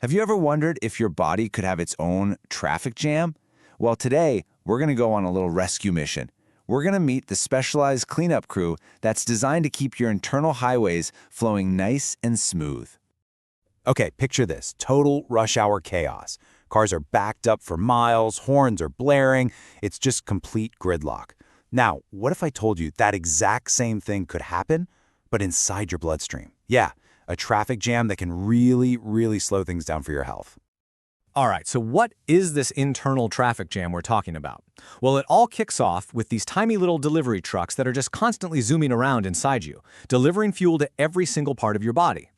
Have you ever wondered if your body could have its own traffic jam? Well, today, we're going to go on a little rescue mission. We're going to meet the specialized cleanup crew that's designed to keep your internal highways flowing nice and smooth. Okay, picture this, total rush hour chaos. Cars are backed up for miles, horns are blaring, it's just complete gridlock. Now, what if I told you that exact same thing could happen, but inside your bloodstream? Yeah, a traffic jam that can really slow things down for your health. All right, so what is this internal traffic jam we're talking about? Well, it all kicks off with these tiny little delivery trucks that are just constantly zooming around inside you, delivering fuel to every single part of your body.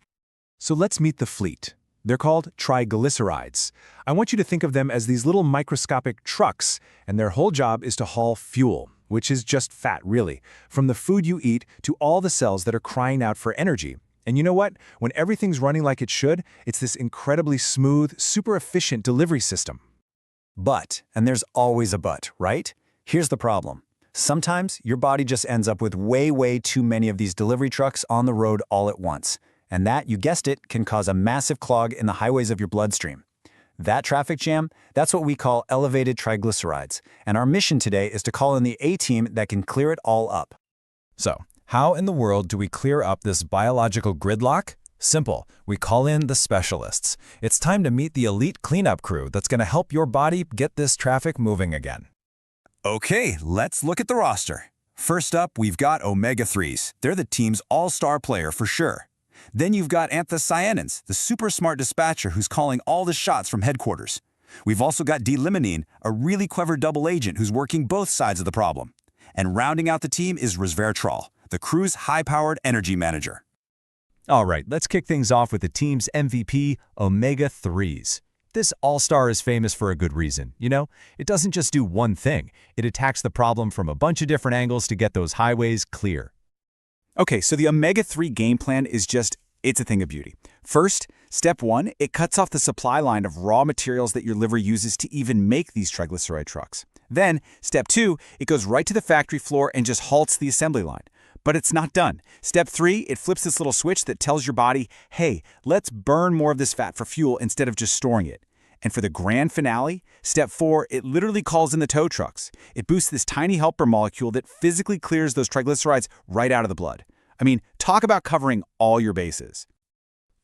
So let's meet the fleet. They're called triglycerides. I want you to think of them as these little microscopic trucks, and their whole job is to haul fuel, which is just fat, really, from the food you eat to all the cells that are crying out for energy. And you know what? When everything's running like it should, it's this incredibly smooth, super efficient delivery system. But, and there's always a but, right? Here's the problem. Sometimes your body just ends up with way too many of these delivery trucks on the road all at once. And that, you guessed it, can cause a massive clog in the highways of your bloodstream. That traffic jam, that's what we call elevated triglycerides. And our mission today is to call in the A-team that can clear it all up. So, how in the world do we clear up this biological gridlock? Simple. We call in the specialists. It's time to meet the elite cleanup crew that's going to help your body get this traffic moving again. Okay, let's look at the roster. First up, we've got omega-3s. They're the team's all-star player for sure. Then you've got Anthocyanins, the super smart dispatcher who's calling all the shots from headquarters. We've also got D-Limonene, a really clever double agent who's working both sides of the problem. And rounding out the team is Resveratrol, the crew's high-powered energy manager. All right, let's kick things off with the team's MVP, omega-3s. This all-star is famous for a good reason. You know, it doesn't just do one thing. It attacks the problem from a bunch of different angles to get those highways clear. Okay, so the omega-3 game plan is it's a thing of beauty. First, step one, it cuts off the supply line of raw materials that your liver uses to even make these triglyceride trucks. Then, step two, it goes right to the factory floor and just halts the assembly line. But it's not done. Step three, it flips this little switch that tells your body, hey, let's burn more of this fat for fuel instead of just storing it. And for the grand finale, step four, it literally calls in the tow trucks. It boosts this tiny helper molecule that physically clears those triglycerides right out of the blood. I mean, talk about covering all your bases.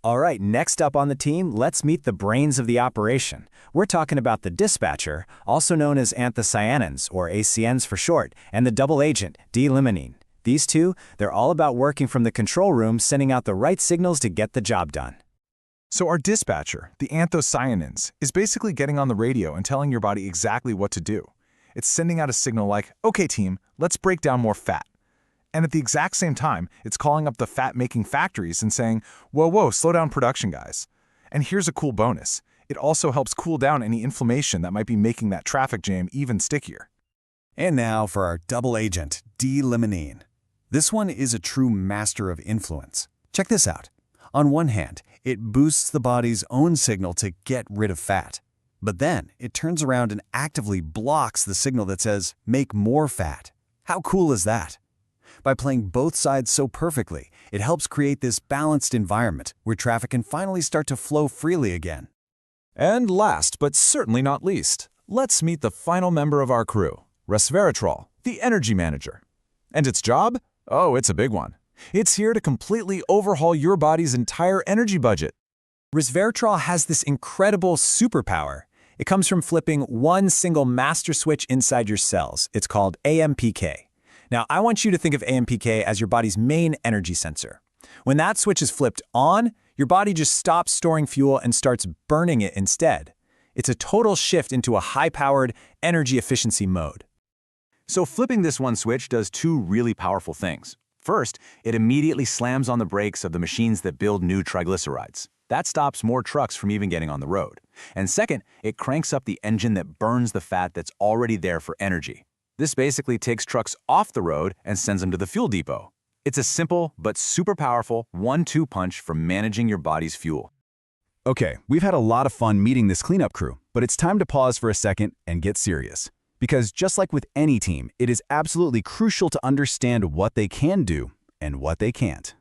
All right, next up on the team, let's meet the brains of the operation. We're talking about the dispatcher, also known as Anthocyanins, or ACNs for short, and the double agent, D-Limonene. These two, they're all about working from the control room, sending out the right signals to get the job done. So our dispatcher, the Anthocyanins, is basically getting on the radio and telling your body exactly what to do. It's sending out a signal like, okay team, let's break down more fat. And at the exact same time, it's calling up the fat-making factories and saying, whoa, slow down production, guys. And here's a cool bonus. It also helps cool down any inflammation that might be making that traffic jam even stickier. And now for our double agent, D-Limonene. This one is a true master of influence. Check this out. On one hand, it boosts the body's own signal to get rid of fat. But then, it turns around and actively blocks the signal that says, make more fat. How cool is that? By playing both sides so perfectly, it helps create this balanced environment where traffic can finally start to flow freely again. And last, but certainly not least, let's meet the final member of our crew, Resveratrol, the energy manager. And its job? Oh, it's a big one. It's here to completely overhaul your body's entire energy budget. Resveratrol has this incredible superpower. It comes from flipping one single master switch inside your cells. It's called AMPK. Now, I want you to think of AMPK as your body's main energy sensor. When that switch is flipped on, your body just stops storing fuel and starts burning it instead. It's a total shift into a high-powered energy efficiency mode. So flipping this one switch does two really powerful things. First, it immediately slams on the brakes of the machines that build new triglycerides. That stops more trucks from even getting on the road. And second, it cranks up the engine that burns the fat that's already there for energy. This basically takes trucks off the road and sends them to the fuel depot. It's a simple but super powerful 1-2 punch for managing your body's fuel. Okay, we've had a lot of fun meeting this cleanup crew, but it's time to pause for a second and get serious. Because just like with any team, it is absolutely crucial to understand what they can do and what they can't.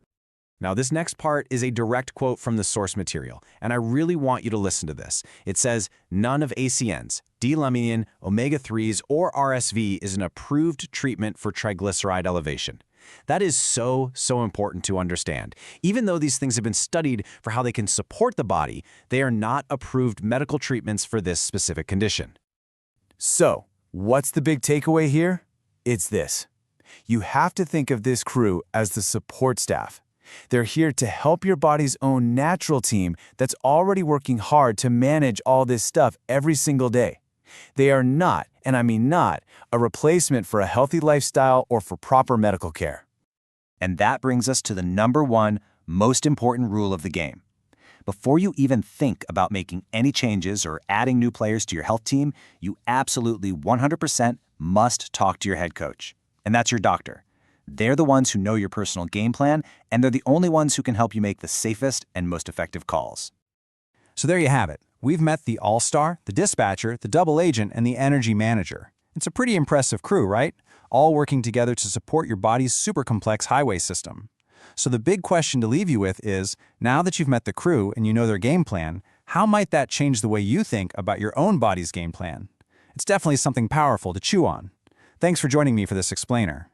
Now, this next part is a direct quote from the source material, and I really want you to listen to this. It says, "None of ACNs, D-Limonene, omega-3s, or RSV is an approved treatment for triglyceride elevation." That is so important to understand. Even though these things have been studied for how they can support the body, they are not approved medical treatments for this specific condition. So, what's the big takeaway here? It's this. You have to think of this crew as the support staff. They're here to help your body's own natural team that's already working hard to manage all this stuff every single day. They are not, and I mean not, a replacement for a healthy lifestyle or for proper medical care. And that brings us to the #1 most important rule of the game. Before you even think about making any changes or adding new players to your health team, you absolutely 100% must talk to your head coach. And that's your doctor. They're the ones who know your personal game plan, and they're the only ones who can help you make the safest and most effective calls. So there you have it. We've met the all-star, the dispatcher, the double agent, and the energy manager. It's a pretty impressive crew, right? All working together to support your body's super complex highway system. So the big question to leave you with is, now that you've met the crew and you know their game plan, how might that change the way you think about your own body's game plan? It's definitely something powerful to chew on. Thanks for joining me for this explainer.